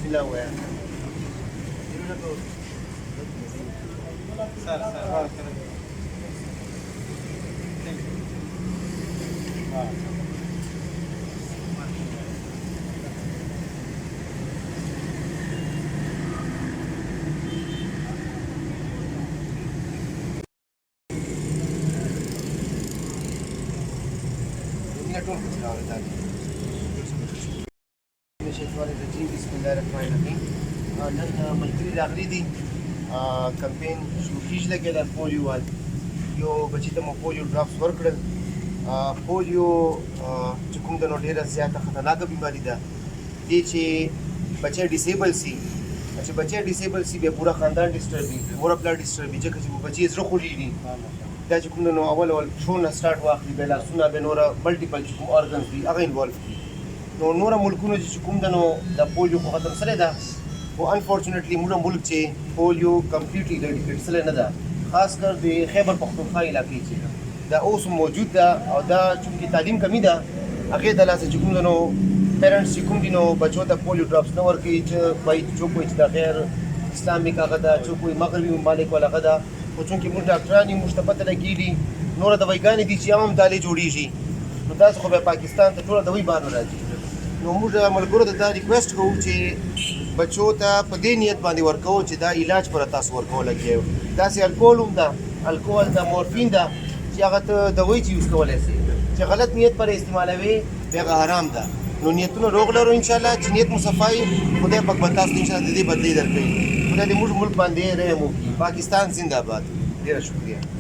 الله ووایه بسم الله الرحمن الرحیم نن ملګري راغلي دي کمپین شروع کیږي لکه د پولیو وال یو بچی ته مو پولیو ډراپس ورکړل پولیو چې کوم د نو ډیره زیاته خطرناکه بیماری ده دې چې بچی ډیسیبل سي چې بچی ډیسیبل سي بیا پورا خاندان ډیسټرب وي مور خپل ډیسټرب وي ځکه چې بچی زړه خوږي دا چې کوم نو اول شونه سٹارټ واخلي بیا لاسونه به نور ملټیپل چې کوم ارګنز دي هغه انوالو دي نو نور ملکونو چې کوم د نو د پولیو خو ختم سره ده او انفورچونټلی موږ ملک چې پولیو کمپلیټلی ریډیکیټ سره نه ده خاص کر د خیبر پختونخوا علاقې چې دا اوس موجود ده او دا چې تعلیم کمی ده هغه د لاسه چې کوم د نو پیرنټس چې کوم دي نو بچو ته پولیو ډراپس نه ورکوي چې وایي چې څوک وایي چې دا غیر اسلامي هغه ده څوک وایي مغربي ممالک والا هغه ده خو چونکې موږ ډاکټران یو موږ ته پته لګېږي نوره دوایګانې دي چې هم دالې جوړېږي نو تاسو خو بیا پاکستان ته ټوله دوی بار راځي نو موږ ملګرو ته دا ریکویسټ کوو چې بچو ته په دې نیت باندې ورکوو چې دا علاج پر تاسو ورکول کېږي داسې الکول هم ده الکول ده مورفین ده چې هغه ته دوی چې یوز کولی شي چې غلط نیت پر استعمالوي بیا هغه حرام ده نو نیتونه روغ لرو انشاءالله چې نیت مو صفایي خدای پاک به تاسو ته انشاءالله د دې بدلې درکوي خدای دې موږ ملک باندې رحم وکړي پاکستان زنده باد ډېره شکریه